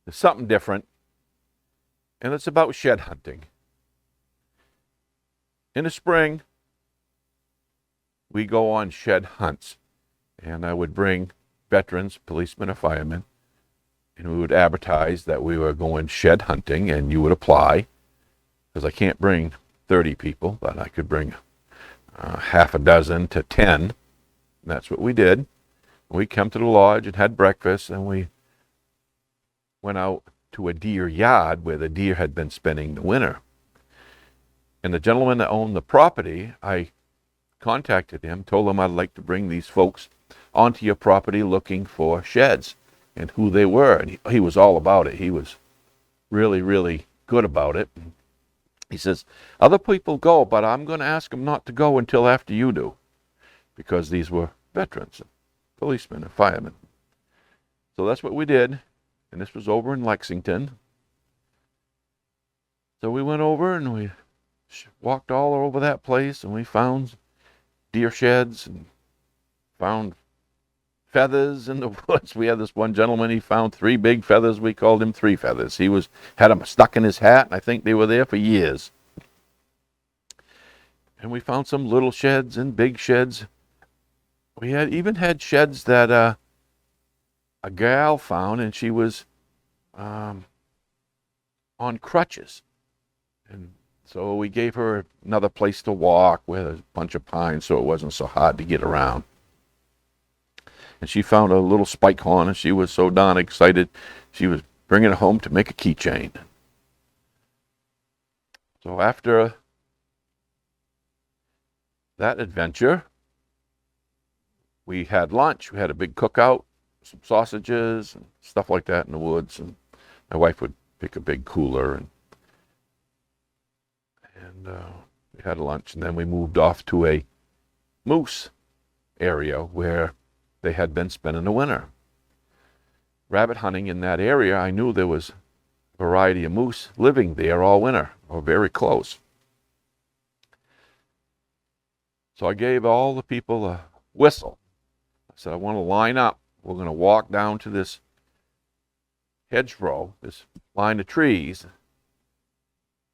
It's something different, and it's about shed hunting. In the spring, we go on shed hunts, and I would bring veterans, policemen, or firemen, and we would advertise that we were going shed hunting, and you would apply, because I can't bring 30 people, but I could bring half a dozen to 10. And that's what we did. We come to the lodge and had breakfast, and we went out to a deer yard where the deer had been spending the winter. And the gentleman that owned the property, I contacted him, told him I'd like to bring these folks onto your property looking for sheds and who they were. And he was all about it. He was really, really good about it. He says, other people go, but I'm going to ask them not to go until after you do, because these were veterans, policemen, and firemen. So that's what we did, and this was over in Lexington. So we went over and we walked all over that place, and we found deer sheds and found feathers in the woods. We had this one gentleman, he found 3 big feathers. We called him 3 feathers. He had them stuck in his hat, and I think they were there for years. And we found some little sheds and big sheds. We even had sheds that a gal found, and she was on crutches. And so we gave her another place to walk with a bunch of pines so it wasn't so hard to get around. And she found a little spike horn, and she was so darn excited. She was bringing it home to make a keychain. So after that adventure, we had lunch. We had a big cookout, some sausages and stuff like that in the woods. And my wife would pick a big cooler, and we had lunch. And then we moved off to a moose area where they had been spending the winter. Rabbit hunting in that area, I knew there was a variety of moose living there all winter, or very close. So I gave all the people a whistle. I said, I want to line up. We're going to walk down to this hedgerow, this line of trees,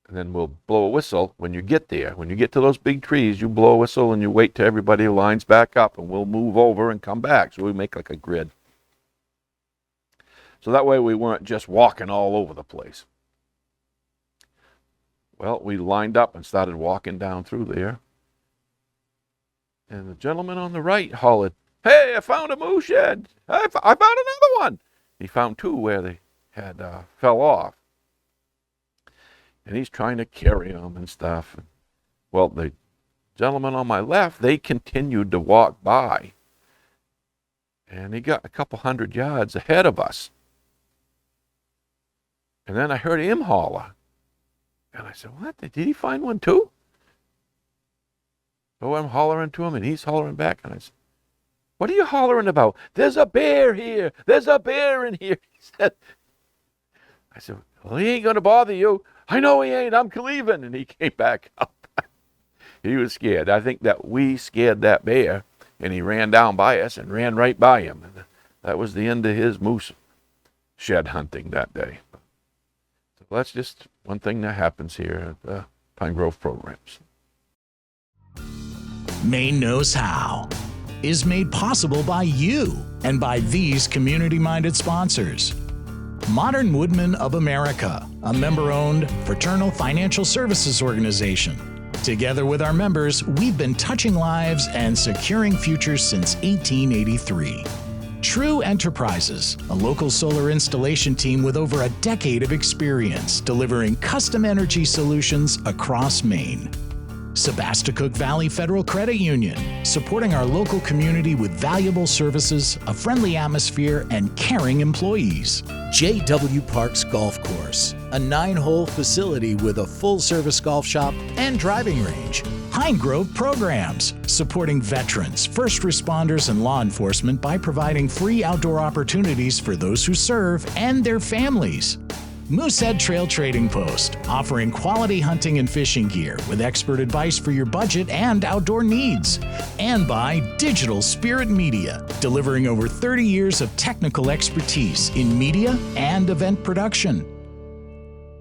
and then we'll blow a whistle when you get there. When you get to those big trees, you blow a whistle and you wait till everybody lines back up, and we'll move over and come back. So we make like a grid. So that way we weren't just walking all over the place. Well, we lined up and started walking down through there. And the gentleman on the right hollered, "Hey, I found a moose shed. I found another one." He found 2 where they had fell off. And he's trying to carry them and stuff. Well, the gentleman on my left, they continued to walk by. And he got a couple 100 yards ahead of us. And then I heard him holler. And I said, what? Did he find one too? So I'm hollering to him, and he's hollering back. And I said, what are you hollering about? There's a bear here. There's a bear in here, he said. I said, well, he ain't going to bother you. I know he ain't. I'm leaving. And he came back up. He was scared. I think that we scared that bear, and he ran down by us and ran right by him. And that was the end of his moose shed hunting that day. So that's just one thing that happens here at the Pine Grove programs. Maine Knows How is made possible by you and by these community-minded sponsors. Modern Woodmen of America, a member-owned fraternal financial services organization. Together with our members, we've been touching lives and securing futures since 1883. True Enterprises, a local solar installation team with over a decade of experience delivering custom energy solutions across Maine. Sebasticook Valley Federal Credit Union, supporting our local community with valuable services, a friendly atmosphere, and caring employees. J.W. Parks Golf Course, a 9-hole facility with a full-service golf shop and driving range. Pine Grove Programs, supporting veterans, first responders, and law enforcement by providing free outdoor opportunities for those who serve and their families. Moosehead Trail Trading Post, offering quality hunting and fishing gear with expert advice for your budget and outdoor needs. And by Digital Spirit Media, delivering over 30 years of technical expertise in media and event production.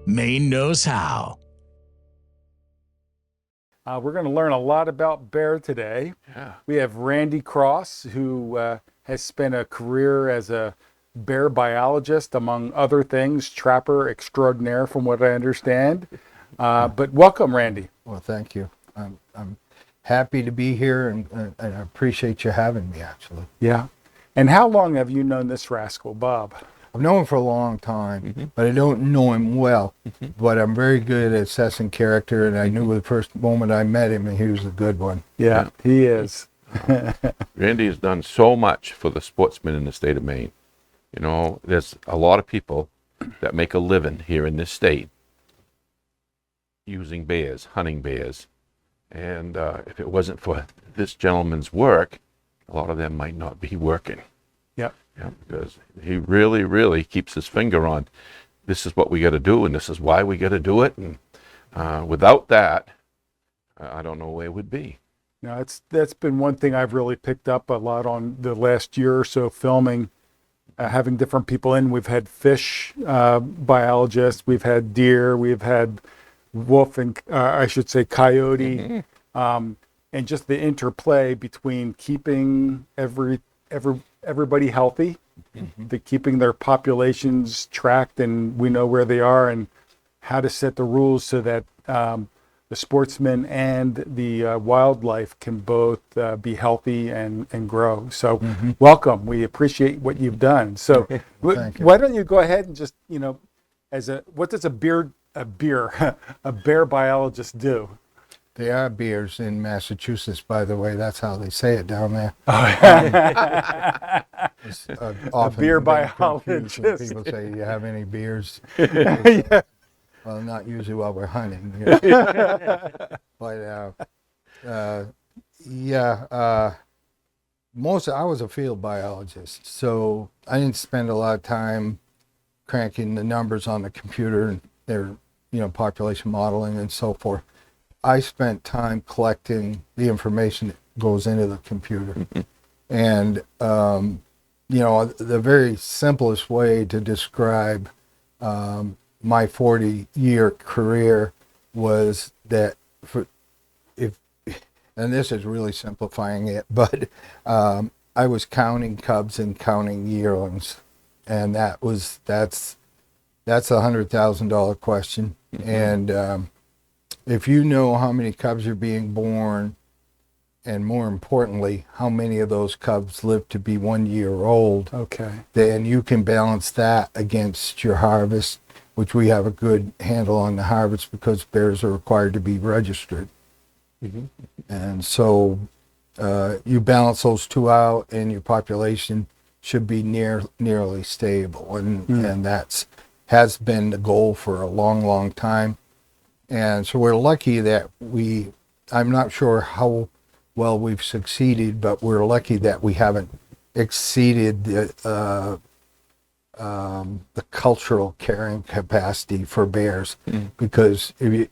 Maine knows how. We're going to learn a lot about bear today. Yeah. We have Randy Cross, who has spent a career as a bear biologist, among other things, trapper extraordinaire, from what I understand. But welcome, Randy. Well, thank you. I'm happy to be here, and I appreciate you having me, actually. Yeah. And how long have you known this rascal, Bob? I've known him for a long time, but I don't know him well. But I'm very good at assessing character, and I knew the first moment I met him, and he was a good one. Yeah, he is. Randy has done so much for the sportsmen in the state of Maine. You know, there's a lot of people that make a living here in this state using bears, hunting bears. And if it wasn't for this gentleman's work, a lot of them might not be working. Yep. Yeah, because he really, really keeps his finger on, this is what we got to do, and this is why we got to do it. And without that, I don't know where it would be. Now, that's been one thing I've really picked up a lot on the last year or so filming, having different people in. We've had fish biologists, we've had deer, we've had wolf and I should say coyote, and just the interplay between keeping everybody healthy, the keeping their populations tracked and we know where they are, and how to set the rules so that the sportsmen and the wildlife can both be healthy and grow. So welcome. We appreciate what you've done. So Thank you. why don't you go ahead and just, what does a bear biologist do? They are bears in Massachusetts, by the way. That's how they say it down there. It's, often beer been confused when biologist. people say, "Do you have any beers?" Yeah. Well, not usually while we're hunting. But I was a field biologist, so I didn't spend a lot of time cranking the numbers on the computer and their, population modeling and so forth. I spent time collecting the information that goes into the computer. And, the very simplest way to describe my 40-year career was that and this is really simplifying it, but I was counting cubs and counting yearlings, and that's a $100,000 question. And if you know how many cubs are being born, and more importantly, how many of those cubs live to be 1 year old, Okay. then you can balance that against your harvest, which we have a good handle on the harvest because bears are required to be registered. And so you balance those two out, and your population should be nearly stable. And that's has been the goal for a long, long time. And so we're lucky that I'm not sure how well we've succeeded, but we're lucky that we haven't exceeded the cultural carrying capacity for bears, because if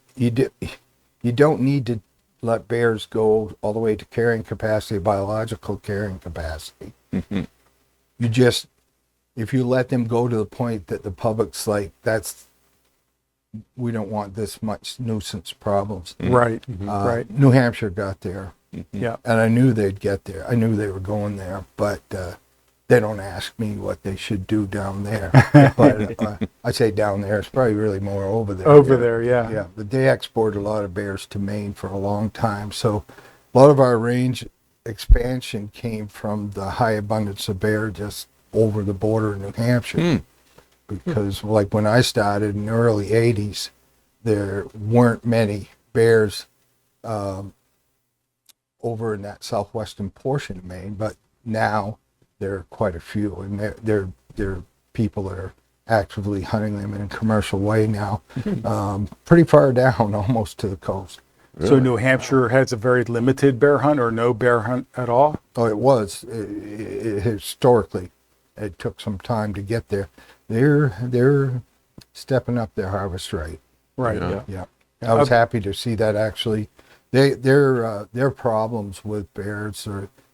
you don't need to let bears go all the way to carrying capacity, biological carrying capacity. You just, if you let them go to the point that the public's like, we don't want this much nuisance problems. Right. Right. New Hampshire got there, Yeah. and I knew they'd get there. I knew they were going there, but they don't ask me what they should do down there. But I say down there, it's probably really more over there. Over there, yeah. Yeah, but they export a lot of bears to Maine for a long time. So a lot of our range expansion came from the high abundance of bear just over the border in New Hampshire. Because like when I started in the early 80s, there weren't many bears over in that southwestern portion of Maine, but now there are quite a few, and there are people that are actively hunting them in a commercial way now, pretty far down, almost to the coast. So New Hampshire has a very limited bear hunt, or no bear hunt at all? Oh, it was. Historically, it took some time to get there. They're stepping up their harvest rate. Right. Yeah. Yeah, I was happy to see that actually. Their problems with bears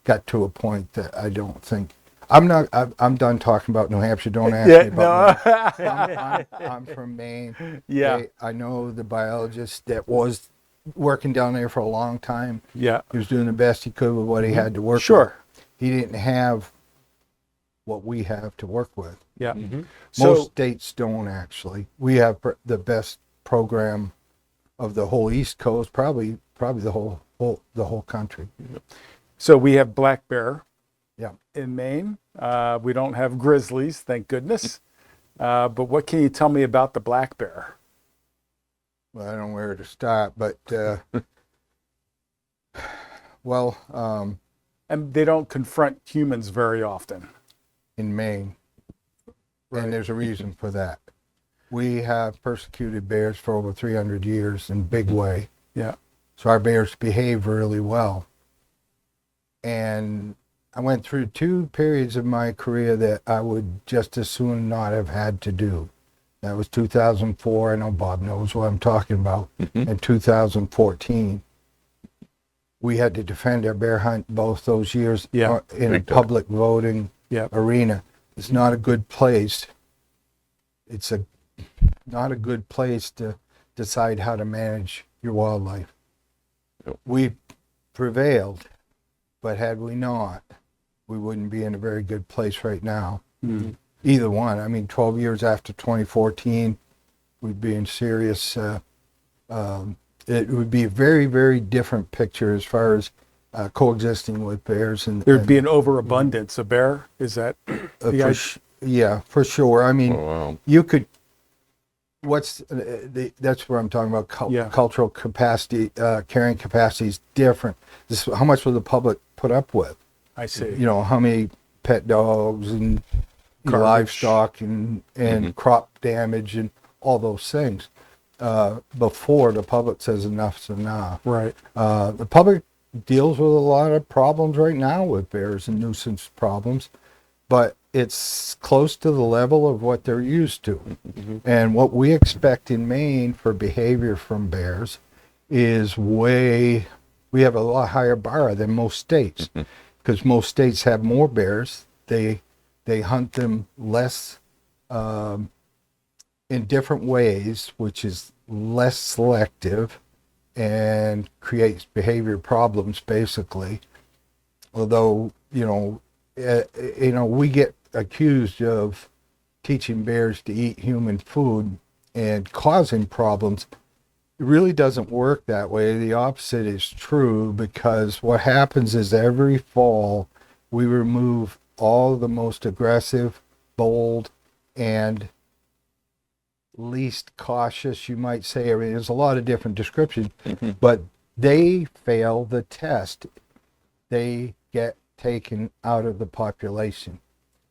got to a point that I don't think. I'm done talking about New Hampshire. Don't ask me about Maine. I'm from Maine. Yeah. I know the biologist that was working down there for a long time. Yeah. He was doing the best he could with what he had to work with. Sure. He didn't have what we have to work with. Yeah. Most states don't actually. We have the best program of the whole East Coast, probably the whole country. So we have black bear Yeah. in Maine. We don't have grizzlies, thank goodness. But what can you tell me about the black bear? Well, I don't know where to start, but And they don't confront humans very often. in Maine, and there's a reason for that. We have persecuted bears for over 300 years in a big way. Yeah. So our bears behave really well. And I went through 2 periods of my career that I would just as soon not have had to do. That was 2004. I know Bob knows what I'm talking about. And 2014. We had to defend our bear hunt both those years Yeah. in a Big time. public voting arena. It's not a good place. It's not a good place to decide how to manage your wildlife. Yep. We prevailed, but had we not, we wouldn't be in a very good place right now. Either one. I mean, 12 years after 2014, we'd be in serious. It would be a very, very different picture as far as coexisting with bears. And There'd be an overabundance of bear. Is that yeah, for sure. I mean, Oh, wow. you could. That's what I'm talking about. Yeah. Cultural capacity, carrying capacity is different. How much will the public put up with? I see. You know, how many pet dogs and Garbage. livestock and crop damage and all those things before the public says enough's enough. Right. The public deals with a lot of problems right now with bears and nuisance problems, but it's close to the level of what they're used to. And what we expect in Maine for behavior from bears is we have a lot higher bar than most states, because most states have more bears. They hunt them less in different ways, which is less selective and creates behavior problems basically. Although, we get accused of teaching bears to eat human food and causing problems. It really doesn't work that way. The opposite is true, because what happens is every fall we remove all the most aggressive, bold, and least cautious, you might say. I mean, there's a lot of different descriptions, but they fail the test. They get taken out of the population.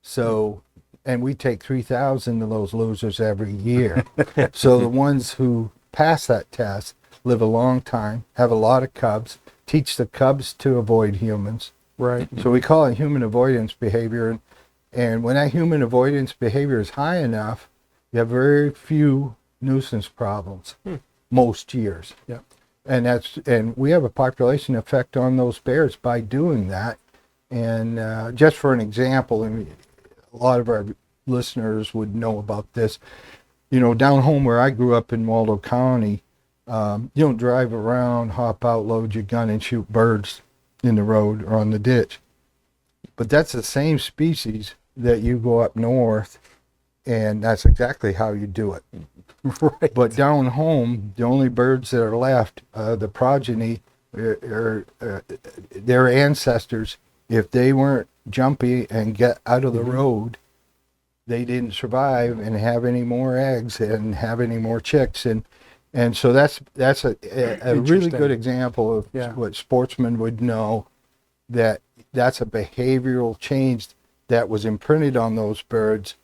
So, and we take 3,000 of those losers every year. So the ones who pass that test live a long time, have a lot of cubs, teach the cubs to avoid humans. Right. So we call it human avoidance behavior. And when that human avoidance behavior is high enough, you have very few nuisance problems most years. Yeah. And we have a population effect on those bears by doing that. And just for an example, and a lot of our listeners would know about this, down home where I grew up in Waldo County, you don't drive around, hop out, load your gun, and shoot birds in the road or on the ditch. But that's the same species that you go up north, and that's exactly how you do it. Right. But down home, the only birds that are left, the progeny, their ancestors, if they weren't jumpy and get out of the road, they didn't survive and have any more eggs and have any more chicks. And so that's a really good example of what sportsmen would know, that's a behavioral change that was imprinted on those birds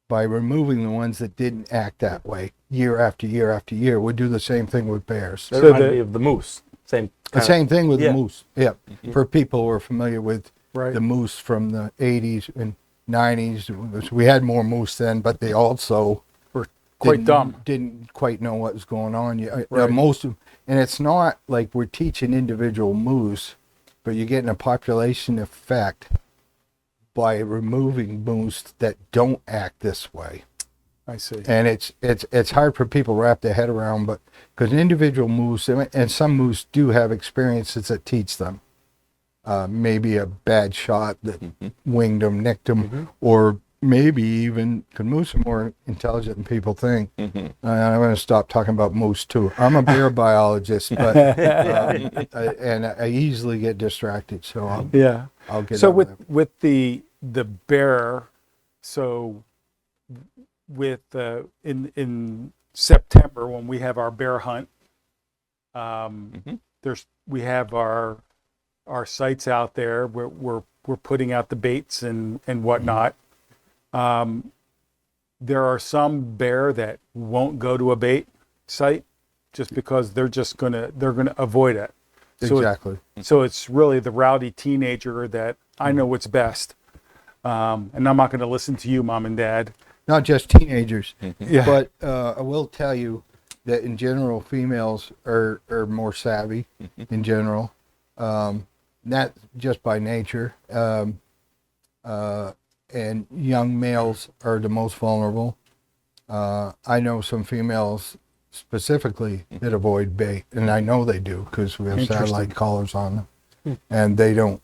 by removing the ones that didn't act that way year after year after year. We do the same thing with bears. That reminds me of the moose. Same. The same thing with Yeah. the moose. Yeah. For people who are familiar with Right. the moose from the 80s and 90s, we had more moose then, but they also We're quite dumb. Didn't quite know what was going on. Right. Most of, and it's not like we're teaching individual moose, but you're getting a population effect by removing moose that don't act this way. I see. And it's hard for people to wrap their head around, but because individual moose, and some moose do have experiences that teach them. Maybe a bad shot that winged them, nicked them, or maybe even, because moose are more intelligent than people think. I'm going to stop talking about moose too. I'm a bear biologist, but and I easily get distracted, so I'll get. So on that. with the bear, so with in September when we have our bear hunt, we have our sites out there. We're putting out the baits and whatnot. There are some bear that won't go to a bait site just because they're gonna avoid it. Exactly. So it's really the rowdy teenager that I know what's best, and I'm not going to listen to you, mom and dad. Not just teenagers, Yeah. but I will tell you that in general, females are more savvy in general. Not just by nature. And young males are the most vulnerable. I know some females specifically that avoid bait, and I know they do because we have satellite collars on them. And they don't,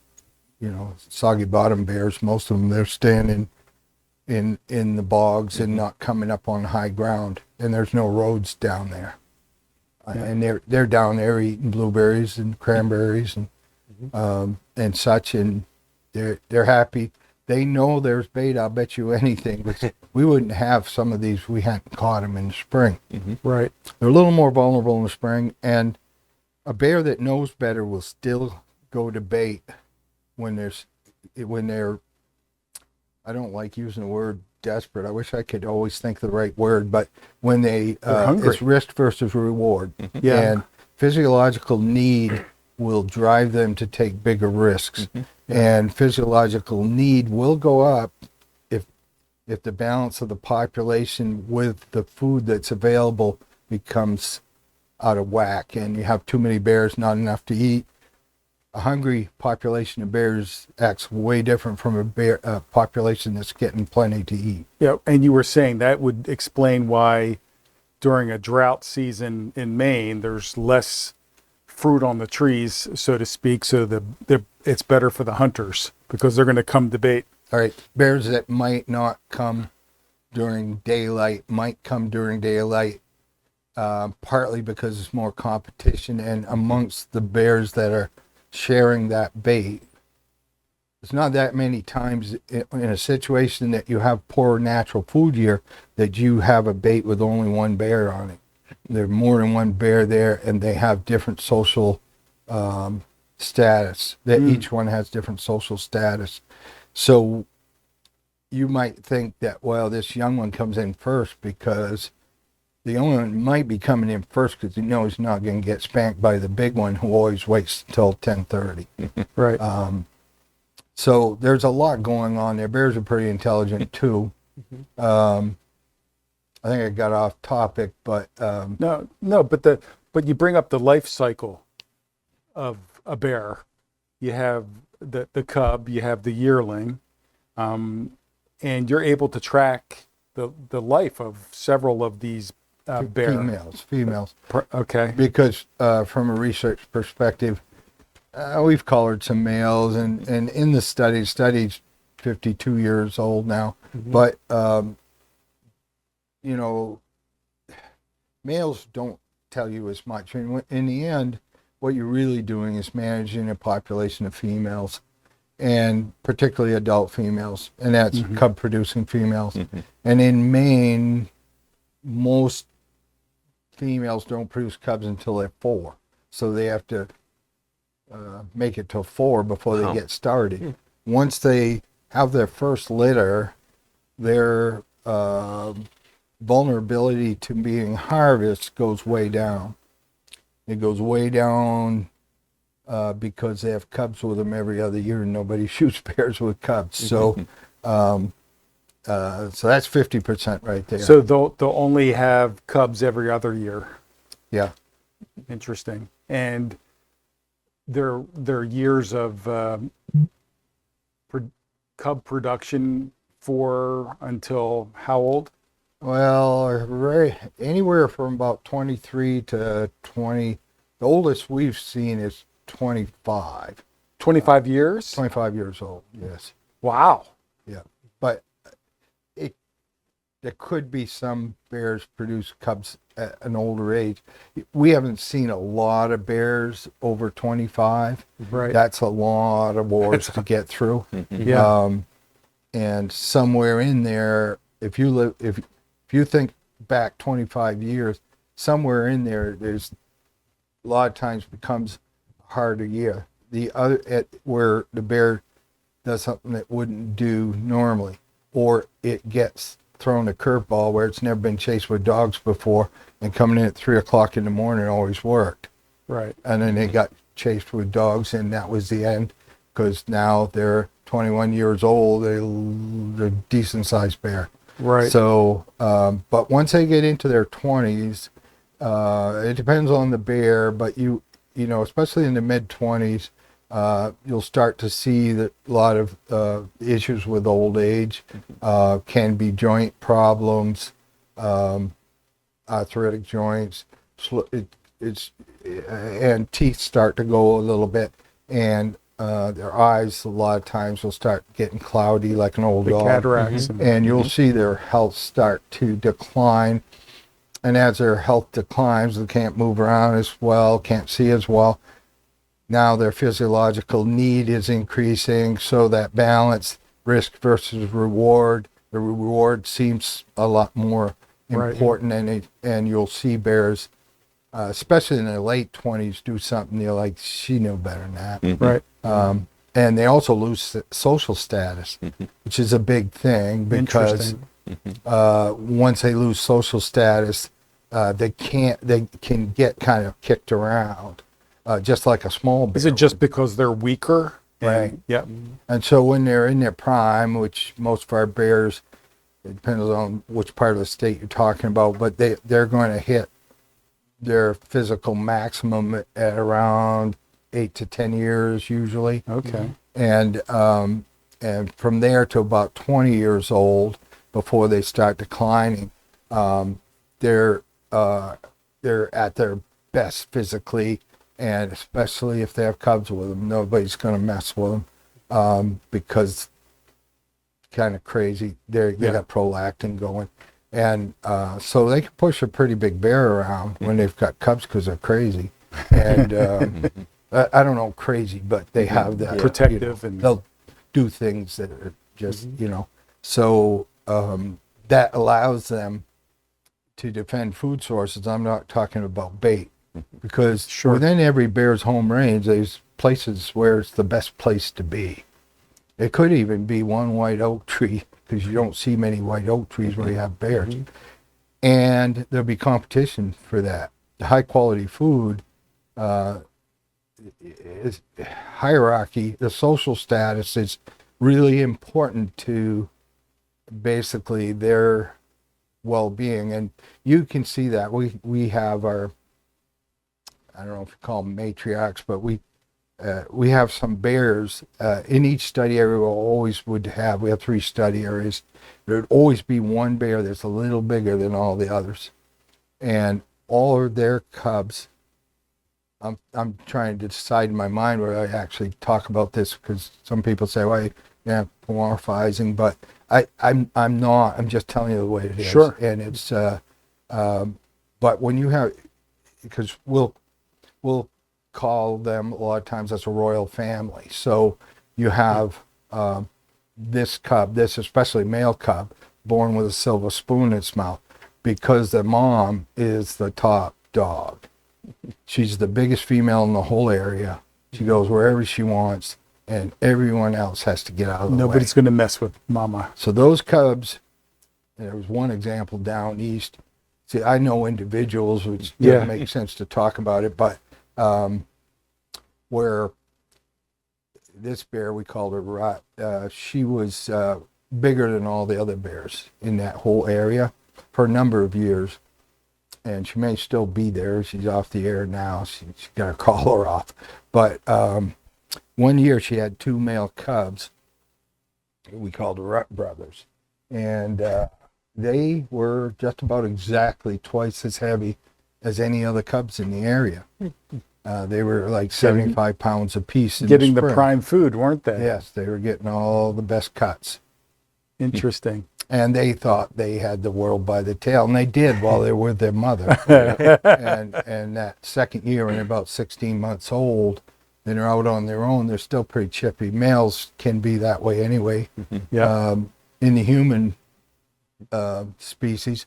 soggy bottom bears, most of them, they're staying in the bogs and not coming up on high ground, and there's no roads down there. And they're down there eating blueberries and cranberries and such, and they're happy. They know there's bait, I'll bet you anything, but we wouldn't have some of these if we hadn't caught them in the spring. Right. They're a little more vulnerable in the spring, and a bear that knows better will still go to bait when they're, I don't like using the word desperate. I wish I could always think the right word, but when they're hungry. It's risk versus reward. And physiological need will drive them to take bigger risks. And physiological need will go up if the balance of the population with the food that's available becomes out of whack and you have too many bears, not enough to eat. A hungry population of bears acts way different from a population that's getting plenty to eat. Yeah, and you were saying that would explain why during a drought season in Maine, there's less fruit on the trees, so to speak, so it's better for the hunters because they're going to come to bait. All right, bears that might not come during daylight might come during daylight, partly because there's more competition, and amongst the bears that are sharing that bait, it's not that many times in a situation that you have poor natural food year that you have a bait with only one bear on it. There are more than one bear there, and they have different social status. That each one has different social status. So you might think that, well, this young one comes in first because the young one might be coming in first because he knows he's not going to get spanked by the big one who always waits until 10:30. Right. So there's a lot going on there. Bears are pretty intelligent too. I think I got off topic, but No, but you bring up the life cycle of a bear. You have the cub, you have the yearling, and you're able to track the life of several of these bear. females. Okay. Because from a research perspective, we've collared some males, and in the study's 52 years old now, but males don't tell you as much. And in the end, what you're really doing is managing a population of females, and particularly adult females, and that's cub-producing females. And in Maine, most females don't produce cubs until they're 4, so they have to make it till 4 before they get started. Once they have their first litter, their vulnerability to being harvested goes way down. It goes way down because they have cubs with them every other year, and nobody shoots bears with cubs. So So that's 50% right there. So they'll only have cubs every other year. yeah. Interesting. And their years of cub production for until how old? Well, anywhere from about 23 to 20. The oldest we've seen is 25. 25 years? 25 years old, yes. Wow. Yeah. But there could be some bears produce cubs at an older age. We haven't seen a lot of bears over 25. Right. That's a lot of wars to get through. Yeah. And somewhere in there, if you think back 25 years, somewhere in there, there's a lot of times becomes a harder year. The other where the bear does something that wouldn't do normally, or it gets thrown a curveball where it's never been chased with dogs before, and coming in at 3 o'clock in the morning always worked. Right. And then they got chased with dogs, and that was the end, because now they're 21 years old. They're a decent sized bear. Right. So, but once they get into their 20s, it depends on the bear, but you know, especially in the mid 20s, you'll start to see that a lot of issues with old age, can be joint problems, arthritic joints, and teeth start to go a little bit, and their eyes a lot of times will start getting cloudy like an old The dog. cataracts. And you'll see their health start to decline. And as their health declines, they can't move around as well, can't see as well. Now their physiological need is increasing, so that balance, risk versus reward, the reward seems a lot more Right. important. And you'll see bears, especially in their late 20s, do something you're like, she knew better than that. Right. And they also lose social status, which is a big thing, because Interesting. once they lose social status, they can get kind of kicked around, just like a small bear. Is it just because they're weaker? Right. Yep. And so when they're in their prime, which most of our bears, it depends on which part of the state you're talking about, but they're going to hit their physical maximum at around 8 to 10 years usually. Okay. And from there to about 20 years old, before they start declining, they're at their best physically, and especially if they have cubs with them, nobody's going to mess with them, because kind of crazy. They got prolactin going, and so they can push a pretty big bear around when they've got cubs, because they're crazy. And I don't know crazy, but they have that Protective, you know, and they'll do things that are just so that allows them to defend food sources. I'm not talking about bait, because Sure. within every bear's home range, there's places where it's the best place to be. It could even be one white oak tree, because you don't see many white oak trees where you have bears. And there'll be competition for that. The high quality food is hierarchy. The social status is really important to basically their well-being, and you can see that we have our, I don't know if you call them matriarchs, but we have some bears in each study area. We have 3 study areas. There would always be one bear that's a little bigger than all the others, and all of their cubs. I'm trying to decide in my mind where I actually talk about this, because some people say, well, yeah, pomorphizing, but I'm not. I'm just telling you the way it is. Sure. And it's but when you have, because we'll call them a lot of times as a royal family. So you have this cub, this especially male cub, born with a silver spoon in its mouth, because the mom is the top dog. She's the biggest female in the whole area. She goes wherever she wants, and everyone else has to get out of the way. nobody's going to mess with mama. So those cubs, there was one example down east. See, I know individuals, which doesn't make sense to talk about it, but where this bear, we called her Rot, she was bigger than all the other bears in that whole area for a number of years. And she may still be there. She's off the air now. She's got her collar off. But one year she had 2 male cubs. We called the Rutt brothers. And they were just about exactly twice as heavy as any other cubs in the area. They were like 75 pounds apiece. Getting the spring. prime food, weren't they? Yes, they were getting all the best cuts. Interesting. And they thought they had the world by the tail, and they did while they were with their mother. and that second year, when they're about 16 months old, and they're out on their own, they're still pretty chippy. Males can be that way anyway. Yeah. In the human species,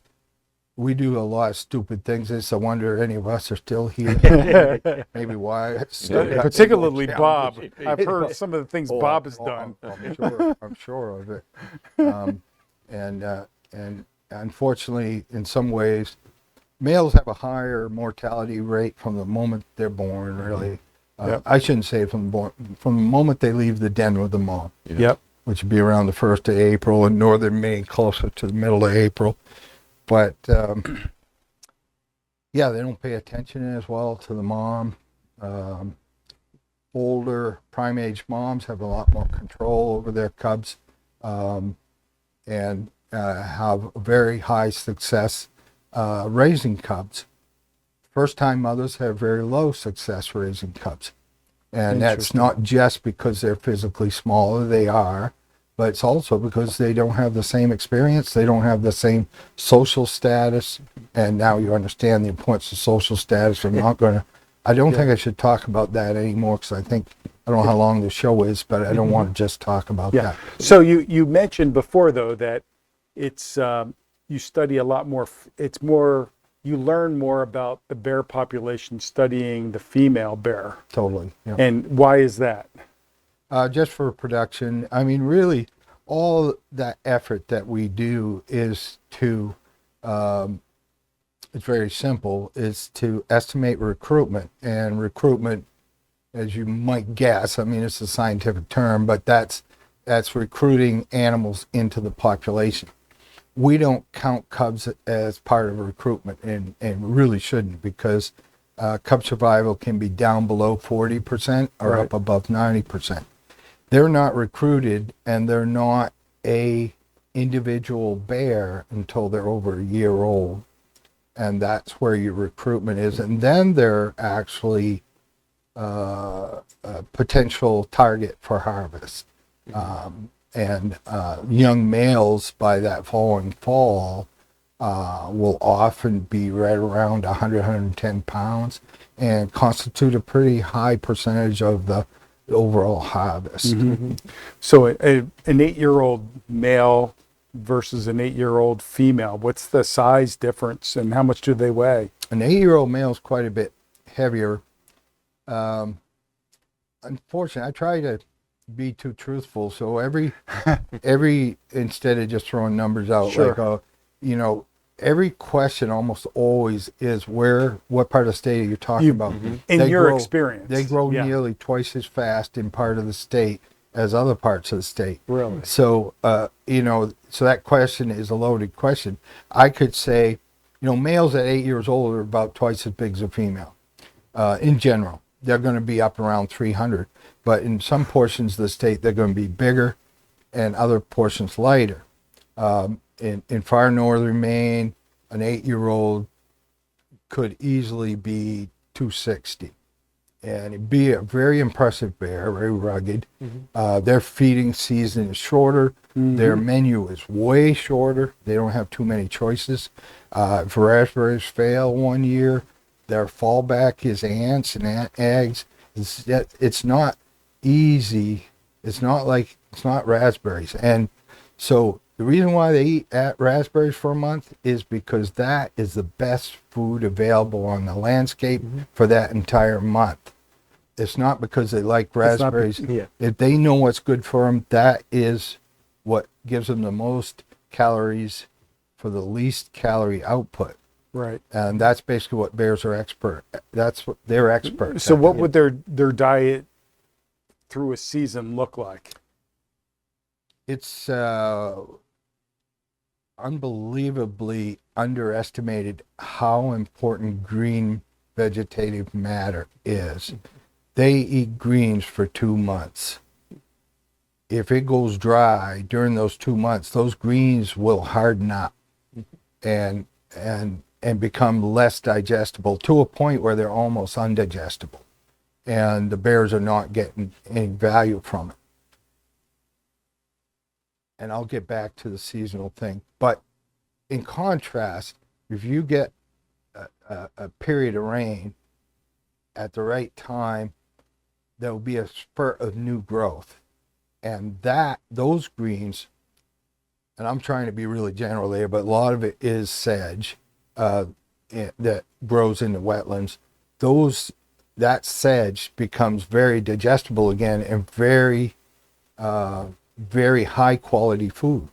we do a lot of stupid things. It's a wonder any of us are still here. Maybe why. Particularly Bob. I've heard some of the things Bob has done. I'm sure of it. And unfortunately, in some ways, males have a higher mortality rate from the moment they're born, really. Yep. I shouldn't say from the moment they leave the den with the mom, Yep. which would be around the 1st of April, in northern Maine, closer to the middle of April. But, yeah, they don't pay attention as well to the mom. Older prime-age moms have a lot more control over their cubs. And have very high success raising cubs. First-time mothers have very low success raising cubs. And that's not just because they're physically smaller, they are, but it's also because they don't have the same experience, they don't have the same social status, and now you understand the importance of social status. I don't think I should talk about that anymore, because I don't know how long the show is, but I don't want to just talk about that. So you mentioned before, though, that it's you study a lot more. It's more, you learn more about the bear population studying the female bear. Totally. Yeah. And why is that? Just for production. I mean, really, all that effort that we do is to, it's very simple, is to estimate recruitment. And recruitment, as you might guess, I mean, it's a scientific term, but that's recruiting animals into the population. We don't count cubs as part of recruitment, and really shouldn't, because cub survival can be down below 40% or up above 90%. They're not recruited, and they're not a individual bear until they're over a year old, and that's where your recruitment is. And then they're actually a potential target for harvest. And young males by that following fall will often be right around 100, 110 pounds and constitute a pretty high percentage of the overall harvest. So an 8-year-old male versus an 8-year-old female, what's the size difference and how much do they weigh? An 8-year-old male is quite a bit heavier. Unfortunately, I try to be too truthful, so every instead of just throwing numbers out, like every question almost always is what part of the state are you talking about? In your experience, they grow nearly twice as fast in part of the state as other parts of the state. Really? So so that question is a loaded question. I could say, males at 8 years old are about twice as big as a female. In general, they're going to be up around 300. But in some portions of the state, they're going to be bigger, and other portions lighter. In far northern Maine, an 8-year-old could easily be 260. And it'd be a very impressive bear, very rugged. Their feeding season is shorter. Their menu is way shorter. They don't have too many choices. If raspberries fail one year, their fallback is ants and eggs. It's not easy. It's not raspberries. And so the reason why they eat raspberries for a month is because that is the best food available on the landscape for that entire month. It's not because they like raspberries. If they know what's good for them, that is what gives them the most calories for the least calorie output. Right. And that's basically what bears are expert. That's what they're expert. So what would their diet through a season look like? it's unbelievably underestimated how important green vegetative matter is. They eat greens for 2 months. If it goes dry during those 2 months, those greens will harden up and become less digestible to a point where they're almost undigestible. And the bears are not getting any value from it. And I'll get back to the seasonal thing. But in contrast, if you get a period of rain at the right time, there will be a spurt of new growth. And those greens, and I'm trying to be really general there, but a lot of it is sedge that grows in the wetlands. That sedge becomes very digestible again and very high quality food.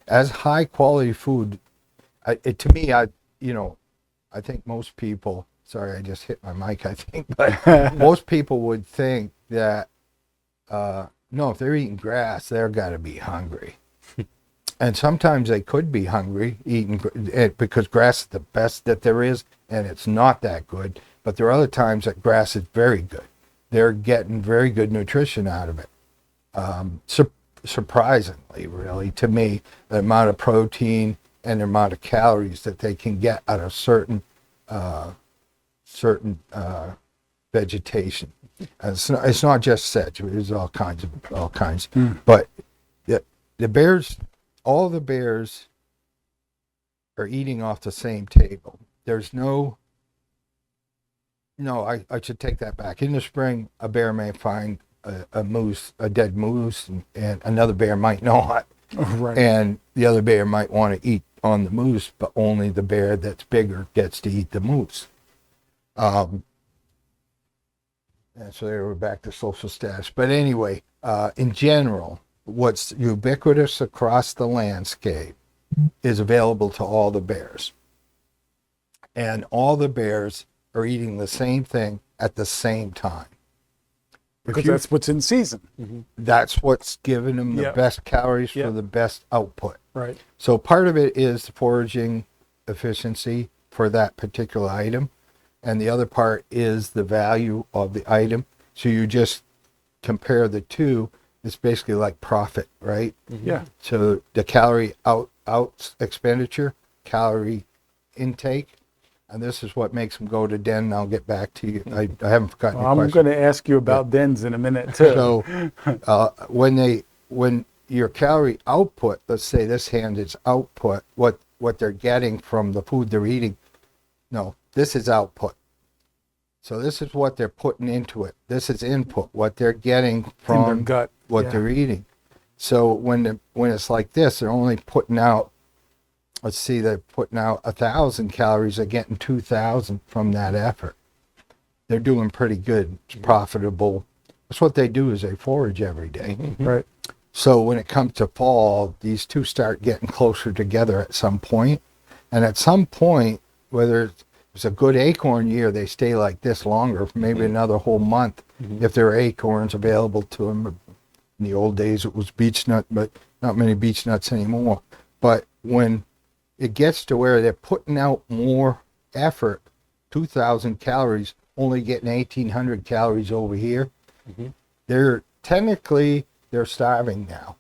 As high quality food, to me, I think most people, sorry, I just hit my mic, I think, but most people would think that, no, if they're eating grass, they're got to be hungry. And sometimes they could be hungry eating because grass is the best that there is, and it's not that good. But there are other times that grass is very good. They're getting very good nutrition out of it. Surprisingly, really, to me, the amount of protein and the amount of calories that they can get out of certain vegetation. It's not just sedge. There's all kinds. But the bears, all the bears are eating off the same table. There's no, I should take that back. In the spring, a bear may find a dead moose, and another bear might not. Right. And the other bear might want to eat on the moose, but only the bear that's bigger gets to eat the moose. And so they were back to social status. But anyway, in general, what's ubiquitous across the landscape is available to all the bears. And all the bears are eating the same thing at the same time. Because that's what's in season. That's what's giving them the best calories for the best output. Right. So part of it is the foraging efficiency for that particular item. And the other part is the value of the item. So you just compare the two. It's basically like profit, right? Yeah. So the calorie out expenditure, calorie intake, and this is what makes them go to den. And I'll get back to you. I haven't forgotten your I'm question. going to ask you about dens in a minute too. So when your calorie output, let's say this hand is output, what they're getting from the food they're eating. No, this is output. So this is what they're putting into it. This is input, what they're getting from their gut, what they're eating. So when it's like this, they're only putting out, let's see, they're putting out 1,000 calories, they're getting 2,000 from that effort. They're doing pretty good. It's profitable. That's what they do, is they forage every day. Right. So when it comes to fall, these two start getting closer together at some point. And at some point, whether it's a good acorn year, they stay like this longer, maybe another whole month, if there are acorns available to them. In the old days, it was beech nut, but not many beech nuts anymore. But when it gets to where they're putting out more effort, 2,000 calories, only getting 1,800 calories over here, they're starving now.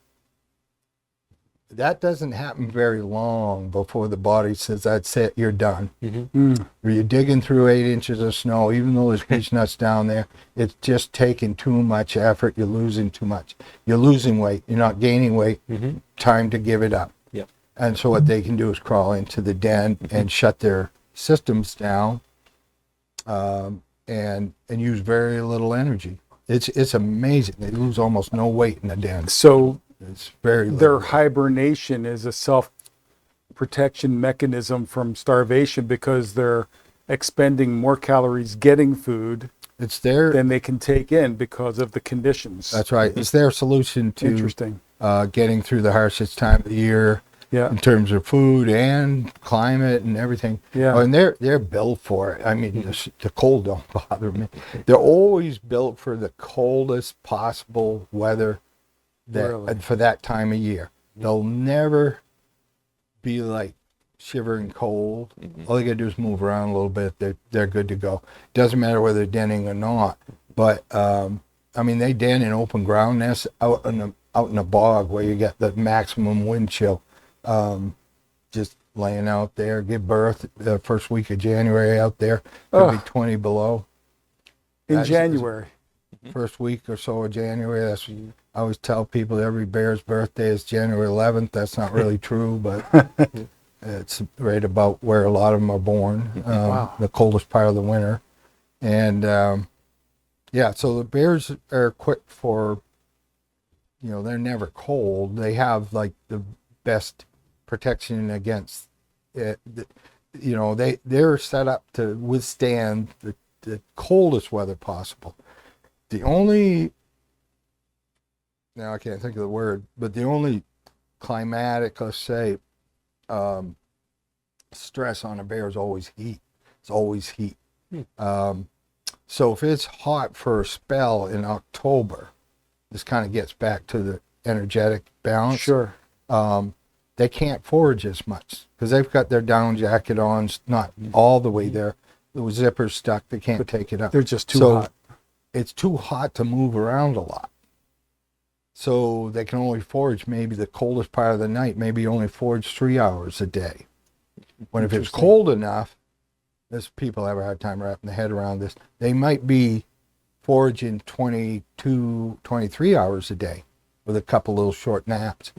That doesn't happen very long before the body says, that's it, you're done. You're digging through 8 inches of snow, even though there's beech nuts down there, it's just taking too much effort, you're losing too much. You're losing weight, you're not gaining weight, time to give it up. Yep. And so what they can do is crawl into the den and shut their systems down and use very little energy. It's amazing. They lose almost no weight in the den. So It's very their little. hibernation is a self-protection mechanism from starvation because they're expending more calories getting food It's their, than they can take in because of the conditions. that's right. It's their solution to Interesting. Getting through the harshest time of the year Yeah. in terms of food and climate and everything. Yeah. Oh, and they're built for it. I mean, the cold don't bother me. They're always built for the coldest possible weather that Really? for that time of year. They'll never be like shivering cold. All they gotta do is move around a little bit. They're good to go. Doesn't matter whether they're denning or not. But I mean, they den in open ground nests out in the bog where you get the maximum wind chill. Just laying out there, give birth the first week of January out there. Could be 20 below. In That's- January. First week or so of January. That's I always tell people every bear's birthday is January 11th. That's not really true, but it's right about where a lot of them are born. Wow. The coldest part of the winter, and yeah. So the bears are quick for. They're never cold. They have like the best protection against it. They're set up to withstand the coldest weather possible. The only, now I can't think of the word, but the only climatic, let's say, stress on a bear is always heat. It's always heat. So if it's hot for a spell in October, this kind of gets back to the energetic balance. Sure. They can't forage as much because they've got their down jacket on, not all the way there. The zipper's stuck. They can't take it up. They're just too hot. It's too hot to move around a lot. So they can only forage maybe the coldest part of the night, maybe only forage 3 hours a day. When if it's cold enough, this people have a hard time wrapping their head around this, they might be foraging 22, 23 hours a day with a couple little short naps.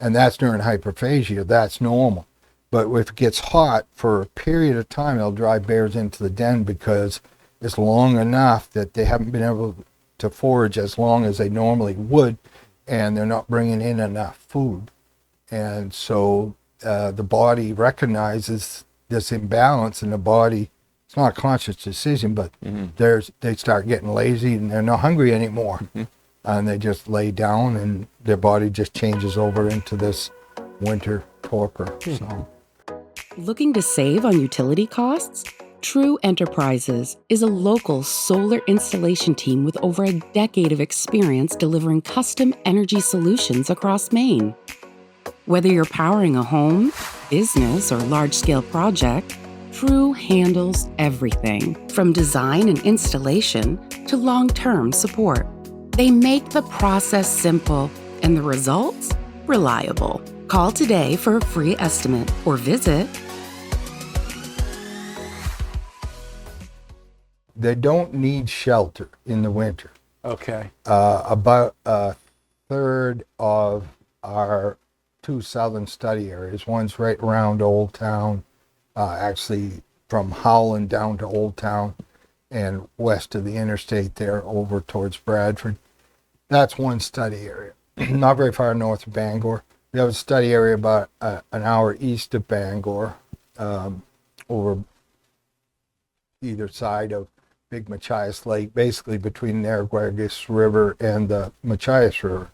And that's during hyperphagia. That's normal. But if it gets hot for a period of time, it'll drive bears into the den because it's long enough that they haven't been able to forage as long as they normally would, and they're not bringing in enough food. And so the body recognizes this imbalance, and the body, it's not a conscious decision, but they start getting lazy and they're not hungry anymore. And they just lay down and their body just changes over into this winter torpor. So. Looking to save on utility costs? True Enterprises is a local solar installation team with over a decade of experience delivering custom energy solutions across Maine. Whether you're powering a home, business, or large-scale project, True handles everything, from design and installation to long-term support. They make the process simple and the results reliable. Call today for a free estimate or visit. They don't need shelter in the winter. Okay. About a third of our two southern study areas, one's right around Old Town, actually from Howland down to Old Town and west of the interstate there over towards Bradford. That's one study area, not very far north of Bangor. We have a study area about an hour east of Bangor, over either side of Big Machias Lake, basically between the Narragansett River and the Machias River.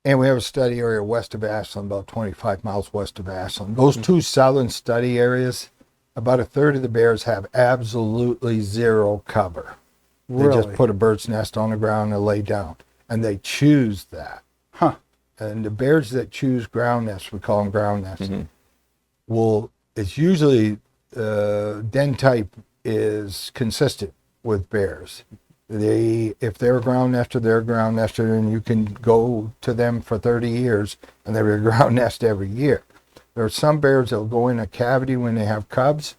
And we have a study area west of Ashland, about 25 miles west of Ashland. Those two southern study areas, about a third of the bears have absolutely zero cover. They Really? just put a bird's nest on the ground and lay down. And they choose that. Huh. And the bears that choose ground nests, we call them ground nests, it's usually den type is consistent with bears. If they're a ground nester, they're a ground nester, and you can go to them for 30 years and they're a ground nest every year. There are some bears that will go in a cavity when they have cubs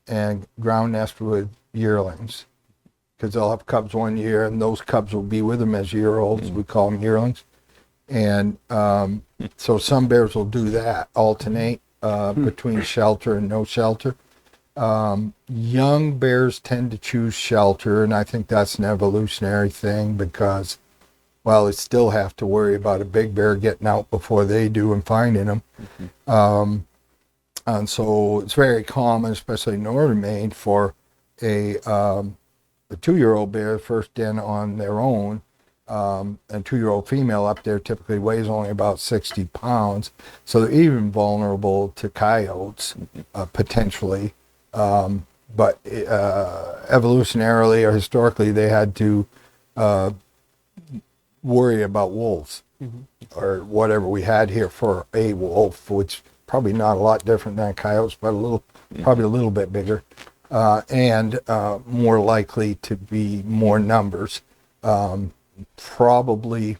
and ground nest with yearlings, because they'll have cubs 1 year and those cubs will be with them as year-olds. We call them yearlings. And so some bears will do that, alternate between shelter and no shelter. Young bears tend to choose shelter, and I think that's an evolutionary thing because, well, they still have to worry about a big bear getting out before they do and finding them. And so it's very common, especially in northern Maine, for a 2-year-old bear first den on their own. And 2-year-old female up there typically weighs only about 60 pounds. So they're even vulnerable to coyotes, potentially. But evolutionarily or historically, they had to worry about wolves or whatever we had here for a wolf, which probably not a lot different than coyotes, but probably a little bit bigger, and more likely to be more numbers. Probably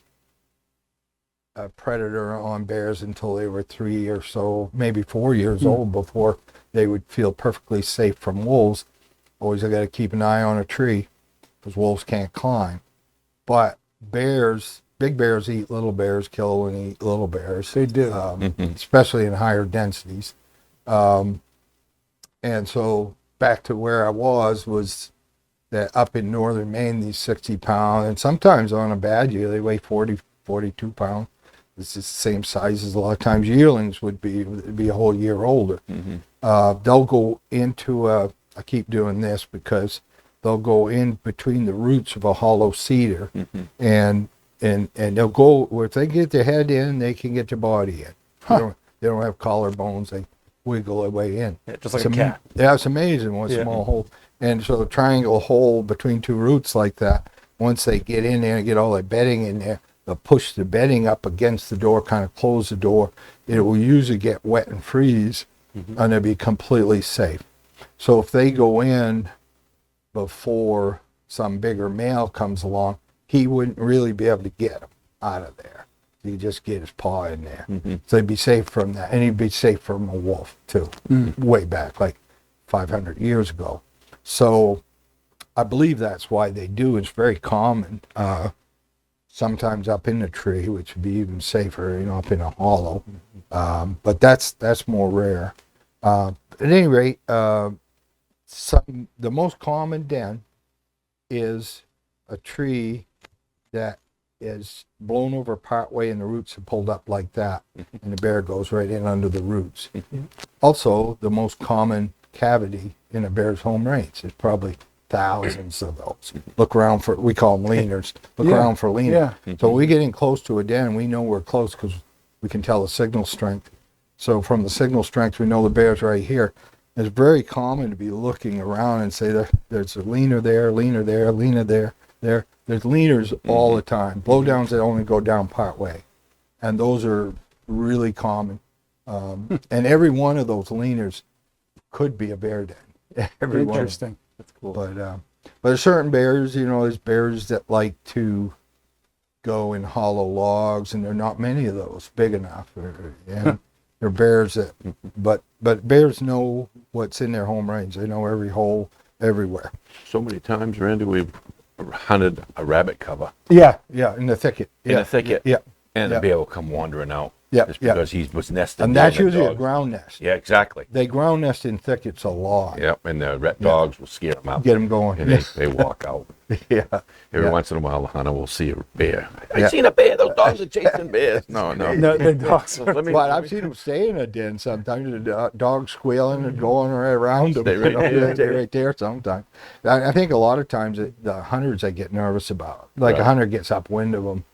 a predator on bears until they were 3 or so, maybe 4 years old, before they would feel perfectly safe from wolves. Always I got to keep an eye on a tree because wolves can't climb. But bears, big bears eat little bears, kill and eat little bears. They do. Especially in higher densities. And so back to where I was that up in northern Maine, these 60-pound, and sometimes on a bad year, they weigh 40, 42 pounds. It's the same size as a lot of times yearlings would be a whole year older. They'll go into I keep doing this because they'll go in between the roots of a hollow cedar, and they'll go where if they get their head in, they can get their body in. They don't have collarbones. They wiggle their way in. Yeah, just like a cat. Yeah, it's amazing what small hole. And so a triangle hole between two roots like that, once they get in there and get all their bedding in there, they'll push the bedding up against the door, kind of close the door. It will usually get wet and freeze, and they'll be completely safe. So if they go in before some bigger male comes along, he wouldn't really be able to get them out of there. He'd just get his paw in there. So he'd be safe from that. And he'd be safe from a wolf, too, way back, like 500 years ago. So I believe that's why they do. It's very common. Sometimes up in the tree, which would be even safer, up in a hollow. But that's more rare. At any rate, the most common den is a tree that is blown over partway and the roots are pulled up like that, and the bear goes right in under the roots. Also, the most common cavity in a bear's home range is probably thousands of those. Look around for, we call them leaners. Look around for leaners. So when we get in close to a den, we know we're close because we can tell the signal strength. So from the signal strength, we know the bear's right here. It's very common to be looking around and say there's a leaner there, leaner there, leaner there. There's leaners all the time. Blowdowns that only go down part way. And those are really common. And every one of those leaners could be a bear den. Every one. Interesting. That's cool. But there's certain bears, there's bears that like to go in hollow logs, and there are not many of those big enough. And they're bears that, but bears know what's in their home range. They know every hole everywhere. So many times, Randy, we've hunted a rabbit cover Yeah, in the thicket. in a thicket, Yeah. and the bear will come wandering out. Yeah, just because he was nesting. And there that's the usually a dogs- ground nest. Yeah, exactly. They ground nest in thickets a lot. Yep, and the red dogs will scare them out. Get them going. And they walk out. Yeah. Every Yeah. once in a while, the hunter will see a bear. I Yeah. seen a bear. Those dogs are chasing bears. No. No, the dogs are. Let me- But I've seen them stay in a den sometimes. The dogs squealing and going right around them. Stay right there. They stay right there sometimes. I think a lot of times the hunters I get nervous about. Like a Right. hunter gets upwind of them.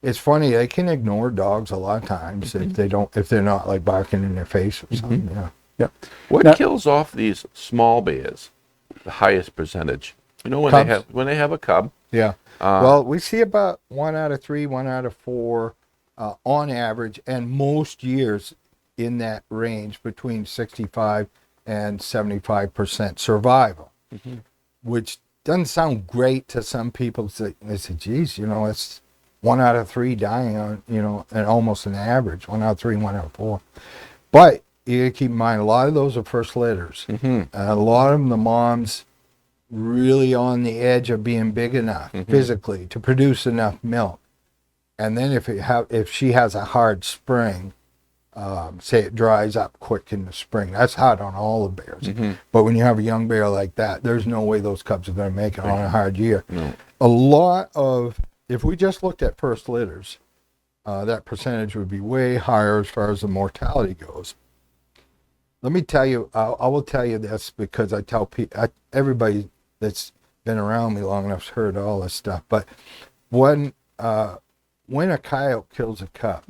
It's funny. They can ignore dogs a lot of times if they're not like barking in their face or something. Yeah. Yeah. What Now- kills off these small bears? The highest percentage. When Cubs. they have a cub. Yeah. Well, we see about 1 out of 3, 1 out of 4 on average, and most years in that range between 65 and 75% survival, which doesn't sound great to some people. They say, geez, it's 1 out of 3 dying on, and almost an average, 1 out of 3, 1 out of 4. But you gotta keep in mind, a lot of those are first litters. A lot of them, the moms really on the edge of being big enough physically to produce enough milk. And then if she has a hard spring, say it dries up quick in the spring, that's hard on all the bears. But when you have a young bear like that, there's no way those cubs are going to make it on a hard year. No. A lot of, if we just looked at first litters, that percentage would be way higher as far as the mortality goes. Let me tell you, I will tell you this because I tell everybody that's been around me long enough's heard all this stuff. But when a coyote kills a cub,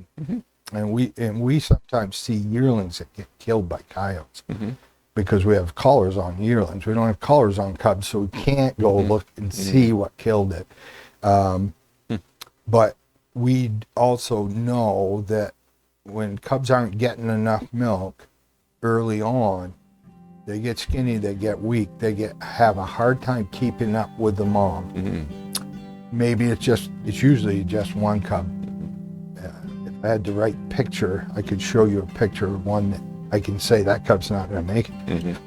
and we sometimes see yearlings that get killed by coyotes because we have collars on yearlings. We don't have collars on cubs, so we can't go look and see what killed it. But we also know that when cubs aren't getting enough milk early on, they get skinny, they get weak, have a hard time keeping up with the mom. Maybe it's usually just one cub. If I had the right picture, I could show you a picture of one that I can say that cub's not going to make it.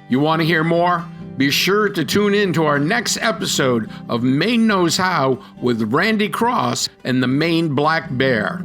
You want to hear more? Be sure to tune in to our next episode of Maine Knows How with Randy Cross and the Maine Black Bear.